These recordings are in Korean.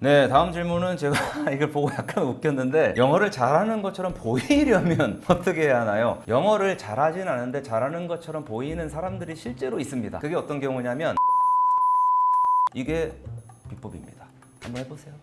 네, 다음 질문은 제가 이걸 보고 약간 웃겼는데 영어를 잘하는 것처럼 보이려면 어떻게 해야 하나요? 영어를 잘하진 않은데 잘하는 것처럼 보이는 사람들이 실제로 있습니다. 그게 어떤 경우냐면 이게 비법입니다. 한번 해보세요.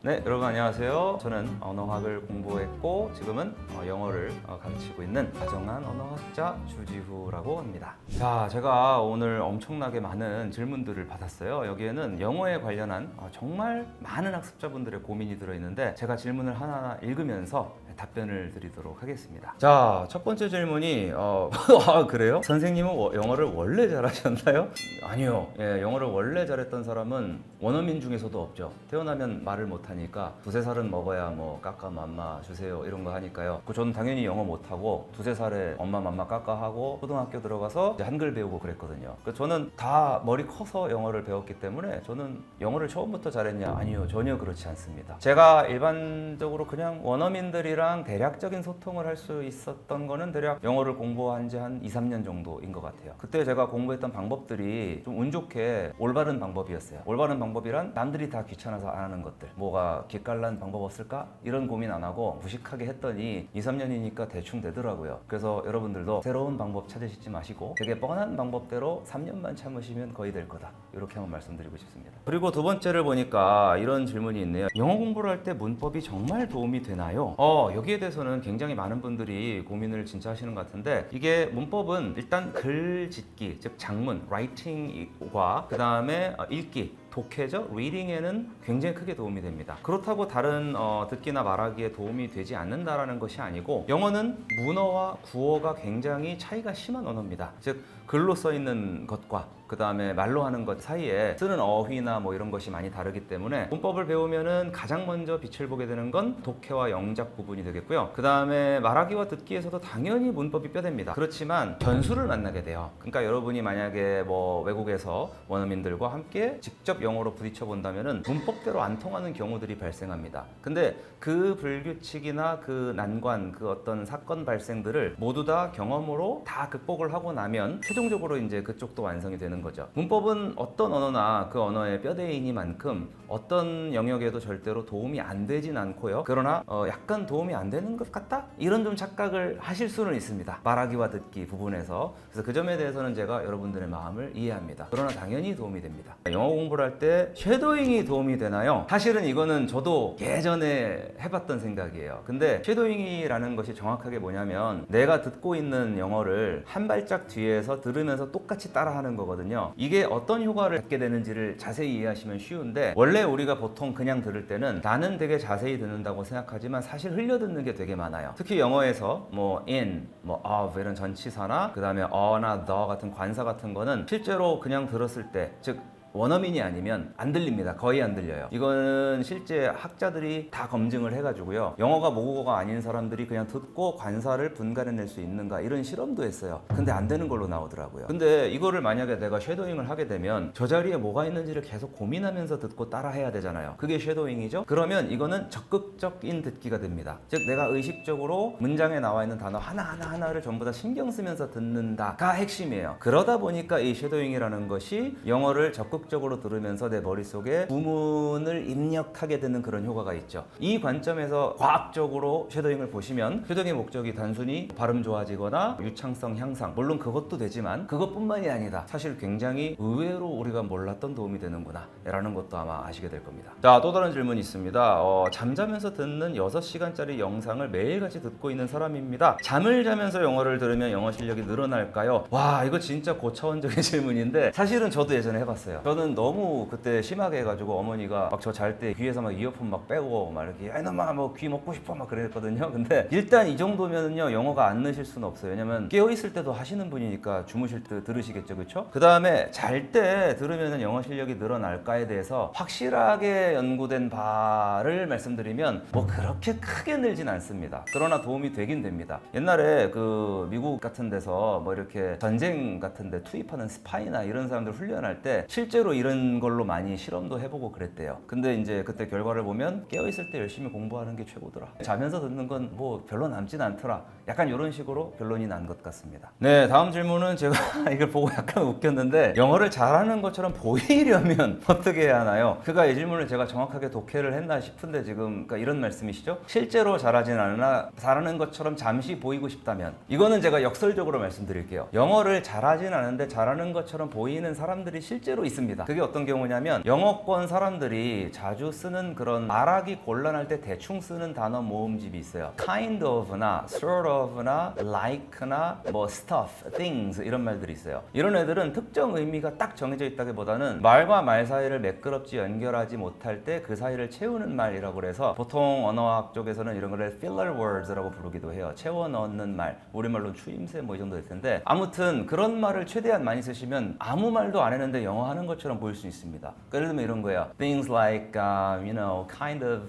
네, 여러분 안녕하세요. 저는 언어학을 공부했고 지금은 영어를 가르치고 있는 다정한 언어학자 주지후라고 합니다. 자, 제가 오늘 엄청나게 많은 질문들을 받았어요. 여기에는 영어에 관련한 정말 많은 학습자분들의 고민이 들어있는데 제가 질문을 하나하나 읽으면서 답변을 드리도록 하겠습니다. 자, 첫 번째 질문이 아, 그래요? 선생님은 영어를 원래 잘하셨나요? 아니요. 예, 영어를 원래 잘했던 사람은 원어민 중에서도 없죠. 태어나면 말을 못하니까 두세 살은 먹어야 뭐 까까 맘마 주세요 이런 거 하니까요. 저는 당연히 영어 못하고 두세 살에 엄마 맘마 까까 하고 초등학교 들어가서 이제 한글 배우고 그랬거든요. 저는 다 머리 커서 영어를 배웠기 때문에 저는 영어를 처음부터 잘했냐? 아니요. 전혀 그렇지 않습니다. 제가 일반적으로 그냥 원어민들이랑 대략적인 소통을 할 수 있었던 거는 대략 영어를 공부한 지 한 2, 3년 정도인 것 같아요. 그때 제가 공부했던 방법들이 좀 운 좋게 올바른 방법이었어요. 올바른 방법이란 남들이 다 귀찮아서 안 하는 것들, 뭐가 기깔난 방법 없을까? 이런 고민 안 하고 무식하게 했더니 2, 3년이니까 대충 되더라고요. 그래서 여러분들도 새로운 방법 찾으시지 마시고 되게 뻔한 방법대로 3년만 참으시면 거의 될 거다. 이렇게 한번 말씀드리고 싶습니다. 그리고 두 번째를 보니까 이런 질문이 있네요. 영어 공부를 할 때 문법이 정말 도움이 되나요? 여기에 대해서는 굉장히 많은 분들이 고민을 진짜 하시는 것 같은데 이게 문법은 일단 글 짓기, 즉 작문, writing과 그 다음에 읽기, 독해죠? 리딩에는 굉장히 크게 도움이 됩니다. 그렇다고 다른 듣기나 말하기에 도움이 되지 않는다라는 것이 아니고 영어는 문어와 구어가 굉장히 차이가 심한 언어입니다. 즉 글로 써 있는 것과 그 다음에 말로 하는 것 사이에 쓰는 어휘나 뭐 이런 것이 많이 다르기 때문에 문법을 배우면은 가장 먼저 빛을 보게 되는 건 독해와 영작 부분이 되겠고요. 그 다음에 말하기와 듣기에서도 당연히 문법이 뼈대입니다. 그렇지만 변수를 만나게 돼요. 그러니까 여러분이 만약에 뭐 외국에서 원어민들과 함께 직접 영어로 부딪혀 본다면은 문법대로 안 통하는 경우들이 발생합니다. 근데 그 불규칙이나 그 난관, 그 어떤 사건 발생들을 모두 다 경험으로 다 극복을 하고 나면 최종적으로 이제 그쪽도 완성이 되는 거죠. 문법은 어떤 언어나 그 언어의 뼈대이니만큼 어떤 영역에도 절대로 도움이 안 되진 않고요. 그러나 약간 도움이 안 되는 것 같다? 이런 좀 착각을 하실 수는 있습니다. 말하기와 듣기 부분에서. 그래서 그 점에 대해서는 제가 여러분들의 마음을 이해합니다. 그러나 당연히 도움이 됩니다. 영어 공부를 할 때 쉐도잉이 도움이 되나요? 사실은 이거는 저도 예전에 해봤던 생각이에요. 근데 쉐도잉이라는 것이 정확하게 뭐냐면 내가 듣고 있는 영어를 한 발짝 뒤에서 들으면서 똑같이 따라하는 거거든요. 이게 어떤 효과를 갖게 되는지를 자세히 이해하시면 쉬운데 원래 우리가 보통 그냥 들을 때는 나는 되게 자세히 듣는다고 생각하지만 사실 흘려듣는 게 되게 많아요. 특히 영어에서 뭐 in, 뭐 of 이런 전치사나 그 다음에 어나 the 같은 관사 같은 거는 실제로 그냥 들었을 때 즉 원어민이 아니면 안 들립니다. 거의 안 들려요. 이거는 실제 학자들이 다 검증을 해가지고요. 영어가 모국어가 아닌 사람들이 그냥 듣고 관사를 분간해낼 수 있는가 이런 실험도 했어요. 근데 안 되는 걸로 나오더라고요. 근데 이거를 만약에 내가 쉐도잉을 하게 되면 저 자리에 뭐가 있는지를 계속 고민하면서 듣고 따라해야 되잖아요. 그게 쉐도잉이죠. 그러면 이거는 적극적인 듣기가 됩니다. 즉 내가 의식적으로 문장에 나와 있는 단어 하나하나를 전부 다 신경 쓰면서 듣는다가 핵심이에요. 그러다 보니까 이 쉐도잉이라는 것이 영어를 적극적으로 들으면서 내 머릿속에 구문을 입력하게 되는 그런 효과가 있죠. 이 관점에서 과학적으로 쉐도잉을 보시면 쉐도잉의 목적이 단순히 발음 좋아지거나 유창성 향상, 물론 그것도 되지만 그것뿐만이 아니다. 사실 굉장히 의외로 우리가 몰랐던 도움이 되는구나 라는 것도 아마 아시게 될 겁니다. 자, 또 다른 질문이 있습니다. 잠자면서 듣는 6시간짜리 영상을 매일같이 듣고 있는 사람입니다. 잠을 자면서 영어를 들으면 영어 실력이 늘어날까요? 와, 이거 진짜 고차원적인 질문인데 사실은 저도 예전에 해봤어요. 저는 너무 그때 심하게 해가지고 어머니가 막 저 잘 때 귀에서 막 이어폰 막 빼고 막 이렇게 야 이놈아 뭐 귀 먹고 싶어 막 그랬거든요. 근데 일단 이 정도면은요 영어가 안 느실 수는 없어요. 왜냐면 깨어있을 때도 하시는 분이니까 주무실 때 들으시겠죠, 그렇죠? 그 다음에 잘 때 들으면은 영어 실력이 늘어날까에 대해서 확실하게 연구된 바를 말씀드리면 뭐 그렇게 크게 늘진 않습니다. 그러나 도움이 되긴 됩니다. 옛날에 그 미국 같은 데서 뭐 이렇게 전쟁 같은 데 투입하는 스파이나 이런 사람들 훈련할 때 실제로 실제로 이런 걸로 많이 실험도 해보고 그랬대요. 근데 이제 그때 결과를 보면 깨어있을 때 열심히 공부하는 게 최고더라. 자면서 듣는 건 뭐 별로 남진 않더라. 약간 이런 식으로 결론이 난 것 같습니다. 네, 다음 질문은 제가 이걸 보고 약간 웃겼는데 영어를 잘하는 것처럼 보이려면 어떻게 해야 하나요? 그가 이 질문을 제가 정확하게 독해를 했나 싶은데 지금 그러니까 이런 말씀이시죠? 실제로 잘하진 않으나 잘하는 것처럼 잠시 보이고 싶다면 이거는 제가 역설적으로 말씀드릴게요. 영어를 잘하진 않은데 잘하는 것처럼 보이는 사람들이 실제로 있습니다. 그게 어떤 경우냐면 영어권 사람들이 자주 쓰는 그런 말하기 곤란할 때 대충 쓰는 단어 모음집이 있어요. kind of나 sort of나 like나 뭐 stuff, things 이런 말들이 있어요. 이런 애들은 특정 의미가 딱 정해져 있다기보다는 말과 말 사이를 매끄럽지 연결하지 못할 때 그 사이를 채우는 말이라고 그래서 보통 언어학 쪽에서는 이런 거를 filler words라고 부르기도 해요. 채워 넣는 말, 우리말로 추임새 뭐 이 정도 될 텐데 아무튼 그런 말을 최대한 많이 쓰시면 아무 말도 안 했는데 영어 하는 것처럼 보일 수 있습니다. 예를 들면 이런 거예요. things like, you know, kind of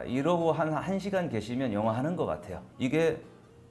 이러고 한 시간 계시면 영어 하는 것 같아요. 이게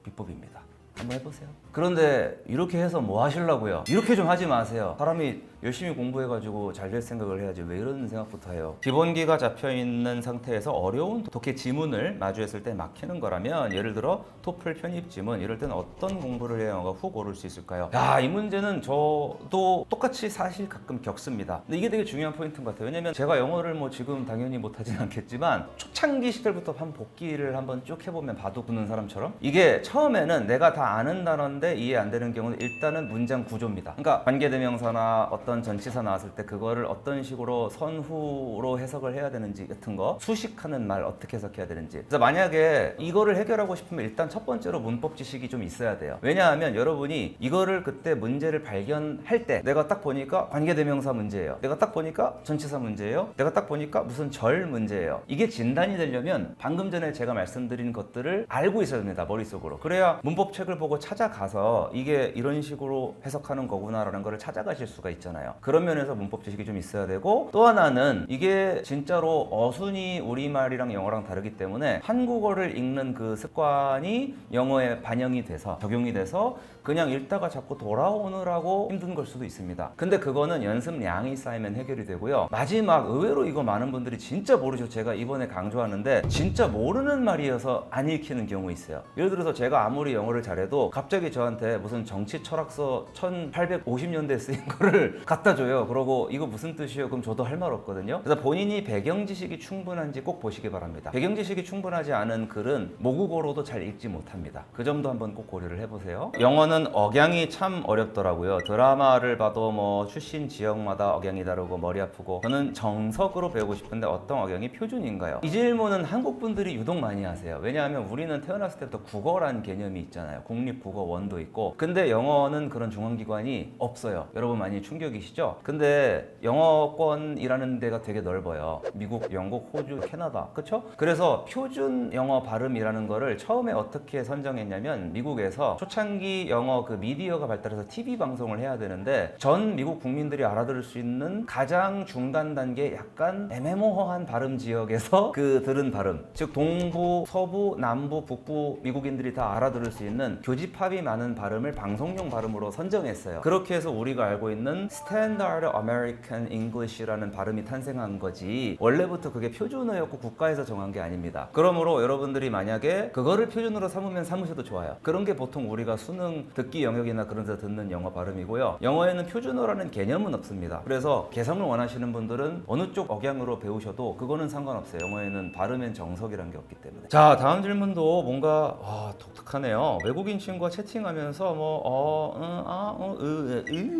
비법입니다. 한번 해보세요. 그런데 이렇게 해서 뭐 하시려고요? 이렇게 좀 하지 마세요. 사람이 열심히 공부해가지고 잘 될 생각을 해야지 왜 이런 생각부터 해요? 기본기가 잡혀있는 상태에서 어려운 독해 지문을 마주했을 때 막히는 거라면 예를 들어 토플 편입 지문 이럴 때는 어떤 공부를 해야 영어가 훅 오를 수 있을까요? 야, 이 문제는 저도 똑같이 사실 가끔 겪습니다. 근데 이게 되게 중요한 포인트인 것 같아요. 왜냐면 제가 영어를 뭐 지금 당연히 못하진 않겠지만 초창기 시절부터 한 복기를 한번 쭉 해보면 바둑 두는 사람처럼 이게 처음에는 내가 다 아는 단어인데 이해 안 되는 경우는 일단은 문장 구조입니다. 그러니까 관계대명사나 어떤 전치사 나왔을 때 그거를 어떤 식으로 선후로 해석을 해야 되는지 같은 거, 수식하는 말 어떻게 해석해야 되는지. 그래서 만약에 이거를 해결하고 싶으면 일단 첫 번째로 문법 지식이 좀 있어야 돼요. 왜냐하면 여러분이 이거를 그때 문제를 발견할 때 내가 딱 보니까 관계대명사 문제예요. 내가 딱 보니까 전치사 문제예요. 내가 딱 보니까 무슨 절 문제예요. 이게 진단이 되려면 방금 전에 제가 말씀드린 것들을 알고 있어야 됩니다. 머릿속으로. 그래야 문법책을 보고 찾아가서 이게 이런 식으로 해석하는 거구나라는 걸 찾아가실 수가 있잖아요. 그런 면에서 문법 지식이 좀 있어야 되고 또 하나는 이게 진짜로 어순이 우리말이랑 영어랑 다르기 때문에 한국어를 읽는 그 습관이 영어에 반영이 돼서 적용이 돼서 그냥 읽다가 자꾸 돌아오느라고 힘든 걸 수도 있습니다. 근데 그거는 연습량이 쌓이면 해결이 되고요. 마지막 의외로 이거 많은 분들이 진짜 모르죠. 제가 이번에 강조하는데 진짜 모르는 말이어서 안 읽히는 경우 있어요. 예를 들어서 제가 아무리 영어를 잘해도 갑자기 저한테 무슨 정치 철학서 1850년대에 쓰인 거를 갖다 줘요. 그러고 이거 무슨 뜻이에요? 그럼 저도 할 말 없거든요. 그래서 본인이 배경 지식이 충분한지 꼭 보시기 바랍니다. 배경 지식이 충분하지 않은 글은 모국어로도 잘 읽지 못합니다. 그 점도 한번 꼭 고려를 해보세요. 영어는 억양이 참 어렵더라고요. 드라마를 봐도 뭐 출신 지역마다 억양이 다르고 머리 아프고 저는 정석으로 배우고 싶은데 어떤 억양이 표준인가요? 이 질문은 한국 분들이 유독 많이 하세요. 왜냐하면 우리는 태어났을 때부터 국어란 개념이 있잖아요. 국립국어원도 있고 근데 영어는 그런 중앙기관이 없어요. 여러분 많이 충격이시죠? 근데 영어권이라는 데가 되게 넓어요. 미국, 영국, 호주, 캐나다 그쵸? 그래서 표준 영어 발음이라는 거를 처음에 어떻게 선정했냐면 미국에서 초창기 영어 그 미디어가 발달해서 TV 방송을 해야 되는데 전 미국 국민들이 알아들을 수 있는 가장 중간 단계 약간 애매모호한 발음 지역에서 그 들은 발음 즉 동부, 서부, 남부, 북부 미국인들이 다 알아들을 수 있는 교집합이 많은 발음을 방송용 발음으로 선정했어요. 그렇게 해서 우리가 알고 있는 Standard American English라는 발음이 탄생한 거지 원래부터 그게 표준어였고 국가에서 정한 게 아닙니다. 그러므로 여러분들이 만약에 그거를 표준으로 삼으면 삼으셔도 좋아요. 그런 게 보통 우리가 수능 듣기 영역이나 그런 데서 듣는 영어 발음이고요. 영어에는 표준어라는 개념은 없습니다. 그래서 개성을 원하시는 분들은 어느 쪽 억양으로 배우셔도 그거는 상관없어요. 영어에는 발음엔 정석이란 게 없기 때문에. 자, 다음 질문도 뭔가 독특하네요. 외국인 친구와 채팅하면서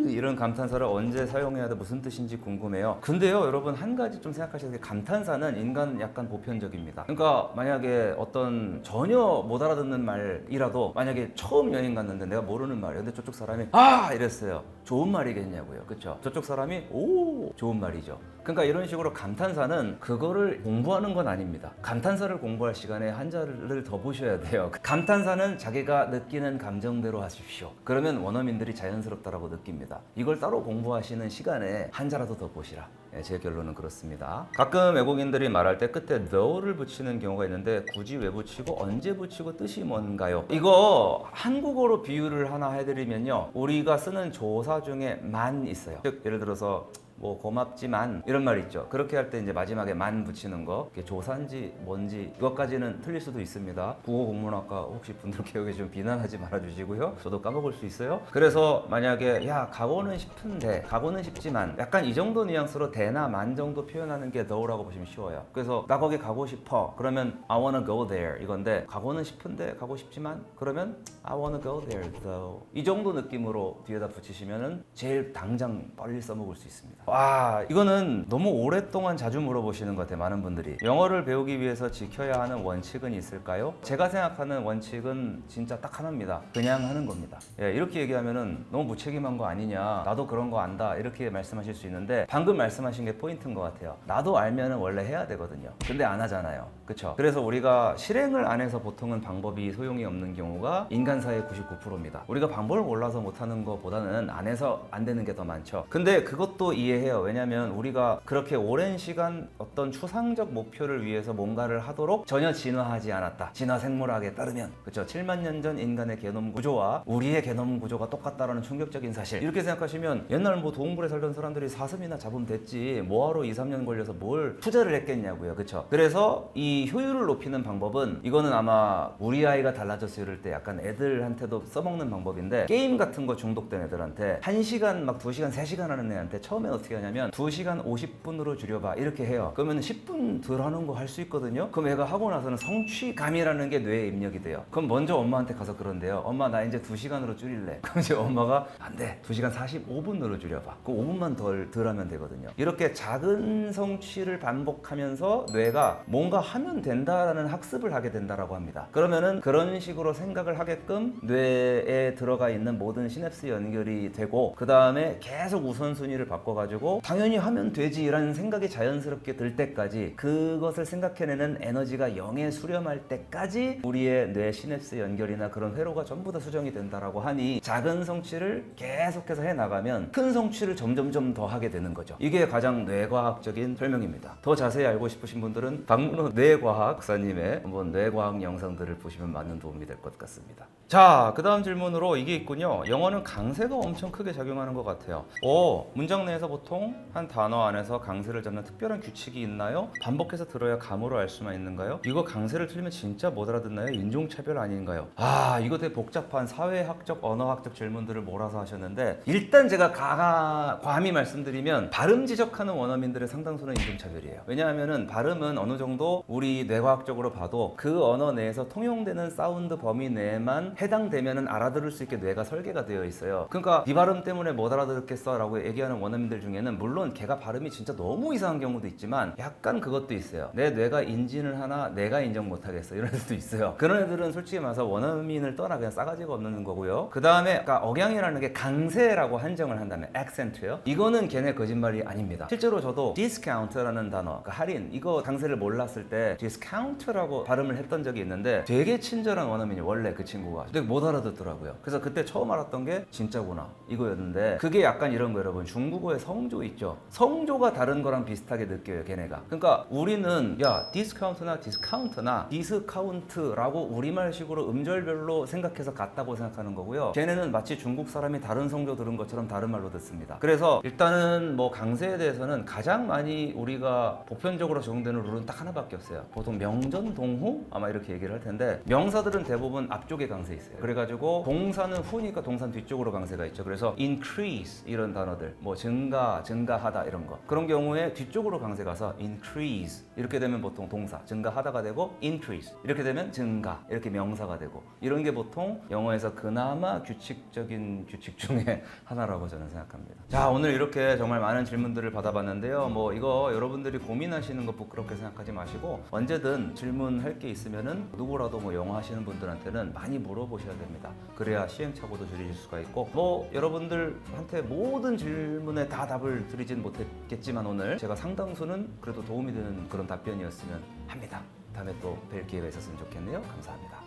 이런 감탄사를 언제 사용해야 돼 무슨 뜻인지 궁금해요. 근데요 여러분 한 가지 좀 생각하셔야 돼요. 감탄사는 인간 약간 보편적입니다. 그러니까 만약에 어떤 전혀 못 알아듣는 말이라도 만약에 처음 여행 갔는데 내가 모르는 말이에요. 근데 저쪽 사람이 이랬어요. 좋은 말이겠냐고요. 그쵸? 저쪽 사람이 좋은 말이죠. 그러니까 이런 식으로 감탄사는 그거를 공부하는 건 아닙니다. 감탄사를 공부할 시간에 한자를 더 보셔야 돼요. 감탄사는 자기가 느끼는 감정대로 하십시오. 그러면 원어민들이 자연스럽다라고 느낍니다. 이걸 따로 공부하시는 시간에 한자라도 더 보시라. 제 결론은 그렇습니다. 가끔 외국인들이 말할 때 끝에 tho를 붙이는 경우가 있는데 굳이 왜 붙이고 언제 붙이고 뜻이 뭔가요? 이거 한국어로 비유를 하나 해드리면요. 우리가 쓰는 조사 중에 만 있어요. 즉 예를 들어서 뭐 고맙지만 이런 말 있죠. 그렇게 할 때 이제 마지막에 만 붙이는 거, 이게 조사인지 뭔지 이것까지는 틀릴 수도 있습니다. 국어국문학과 혹시 분들 기억에 좀 비난하지 말아주시고요. 저도 까먹을 수 있어요. 그래서 만약에 야 가고는 싶은데 가고는 싶지만 약간 이 정도 뉘앙스로 대나 만 정도 표현하는 게 though라고 보시면 쉬워요. 그래서 나 거기 가고 싶어 그러면 I wanna go there 이건데, 가고는 싶은데 가고 싶지만 그러면 I wanna go there though, 이 정도 느낌으로 뒤에다 붙이시면은 제일 당장 빨리 써먹을 수 있습니다. 와, 이거는 너무 오랫동안 자주 물어보시는 것 같아요. 많은 분들이 영어를 배우기 위해서 지켜야 하는 원칙은 있을까요? 제가 생각하는 원칙은 진짜 딱 하나입니다. 그냥 하는 겁니다. 예, 이렇게 얘기하면은 너무 무책임한 거 아니냐, 나도 그런 거 안다 이렇게 말씀하실 수 있는데, 방금 말씀하신 게 포인트인 것 같아요. 나도 알면은 원래 해야 되거든요. 근데 안 하잖아요. 그쵸? 그래서 우리가 실행을 안 해서 보통은 방법이 소용이 없는 경우가 인간사의 99%입니다. 우리가 방법을 몰라서 못하는 것보다는 안 해서 안 되는 게 더 많죠. 근데 그것도 이해해요. 왜냐면 우리가 그렇게 오랜 시간 어떤 추상적 목표를 위해서 뭔가를 하도록 전혀 진화하지 않았다. 진화 생물학에 따르면. 그쵸? 7만 년 전 인간의 게놈 구조와 우리의 게놈 구조가 똑같다라는 충격적인 사실. 이렇게 생각하시면 옛날 뭐 도움굴에 살던 사람들이 사슴이나 잡으면 됐지 뭐하러 2, 3년 걸려서 뭘 투자를 했겠냐고요. 그쵸? 그래서 이 효율을 높이는 방법은, 이거는 아마 우리 아이가 달라졌을 때 약간 애들한테도 써먹는 방법인데, 게임 같은 거 중독된 애들한테 1시간 막 2시간 3시간 하는 애한테 처음엔 어떻게 하냐면 2시간 50분으로 줄여봐 이렇게 해요. 그러면 10분 덜 하는 거 할 수 있거든요. 그럼 애가 하고 나서는 성취감이라는 게 뇌에 입력이 돼요. 그럼 먼저 엄마한테 가서 그런데요. 엄마 나 이제 2시간으로 줄일래. 그럼 이제 엄마가 안 돼, 2시간 45분으로 줄여봐. 그 5분만 덜 하면 되거든요. 이렇게 작은 성취를 반복하면서 뇌가 뭔가 하면 된다라는 학습을 하게 된다라고 합니다. 그러면은 그런 식으로 생각을 하게끔 뇌에 들어가 있는 모든 시냅스 연결이 되고, 그 다음에 계속 우선순위를 바꿔가지고 당연히 하면 되지라는 생각이 자연스럽게 들 때까지, 그것을 생각해내는 에너지가 0에 수렴할 때까지 우리의 뇌 시냅스 연결이나 그런 회로가 전부 다 수정이 된다라고 하니, 작은 성취를 계속해서 해나가면 큰 성취를 점점점 더 하게 되는 거죠. 이게 가장 뇌과학적인 설명입니다. 더 자세히 알고 싶으신 분들은 박문호 뇌과학 박사님의 한번 뇌과학 영상들을 보시면 많은 도움이 될 것 같습니다. 자, 그 다음 질문으로 이게 있군요. 영어는 강세가 엄청 크게 작용하는 것 같아요. 문장 내에서 보통 한 단어 안에서 강세를 잡는 특별한 규칙이 있나요? 반복해서 들어야 감으로 알 수만 있는가요? 이거 강세를 틀리면 진짜 못 알아듣나요? 인종차별 아닌가요? 이거 되게 복잡한 사회학적, 언어학적 질문들을 몰아서 하셨는데, 일단 제가 과감히 말씀드리면 발음 지적하는 원어민들의 상당수는 인종차별이에요. 왜냐하면은 발음은 어느 정도 우리 뇌과학적으로 봐도 그 언어 내에서 통용되는 사운드 범위 내에만 해당되면은 알아들을 수 있게 뇌가 설계가 되어 있어요. 그러니까 네 발음 때문에 못 알아듣겠어 라고 얘기하는 원어민들 중에는 물론 걔가 발음이 진짜 너무 이상한 경우도 있지만 약간 그것도 있어요. 내 뇌가 인진을 하나 내가 인정 못하겠어 이런 애들도 있어요. 그런 애들은 솔직히 말해서 원어민을 떠나 그냥 싸가지가 없는 거고요. 그 다음에 억양이라는 게 강세라고 한정을 한다면 액센트요. 이거는 걔네 거짓말이 아닙니다. 실제로 저도 디스카운트라는 단어, 그러니까 할인, 이거 강세를 몰랐을 때 디스카운트라고 발음을 했던 적이 있는데 되게 친절한 원어민이 원래 그 친구가 근데 못 알아듣더라고요. 그래서 그때 처음 알았던 게 진짜구나 이거였는데, 그게 약간 이런 거 여러분, 중국어의 성조 있죠. 성조가 다른 거랑 비슷하게 느껴요 걔네가. 그러니까 우리는 야 디스카운트나 디스카운트나 디스카운트라고 우리말식으로 음절별로 생각해서 같다고 생각하는 거고요. 걔네는 마치 중국 사람이 다른 성조 들은 것처럼 다른 말로 듣습니다. 그래서 일단은 뭐 강세에 대해서는 가장 많이 우리가 보편적으로 적용되는 룰은 딱 하나밖에 없어요. 보통 명전 동후 아마 이렇게 얘기를 할 텐데, 명사들은 대부분 앞쪽에 강세 있어요. 그래가지고 동사는 후니까 동사 뒤쪽으로 강세가 있죠. 그래서 increase 이런 단어들, 뭐 증가하다 이런 거, 그런 경우에 뒤쪽으로 강세 가서 increase 이렇게 되면 보통 동사, 증가하다가 되고 increase 이렇게 되면 증가, 이렇게 명사가 되고, 이런 게 보통 영어에서 그나마 규칙적인 규칙 중에 하나라고 저는 생각합니다. 자, 오늘 이렇게 정말 많은 질문들을 받아봤는데요. 뭐 이거 여러분들이 고민하시는 거 부끄럽게 생각하지 마시고 언제든 질문할 게 있으면은 누구라도 뭐 영어 하시는 분들한테는 많이 물어보셔야 됩니다. 그래야 시행착오도 줄이실 수가 있고, 뭐 여러분들한테 모든 질문에 다 답을 드리진 못했겠지만 오늘 제가 상당수는 그래도 도움이 되는 그런 답변이었으면 합니다. 다음에 또 뵐 기회가 있었으면 좋겠네요. 감사합니다.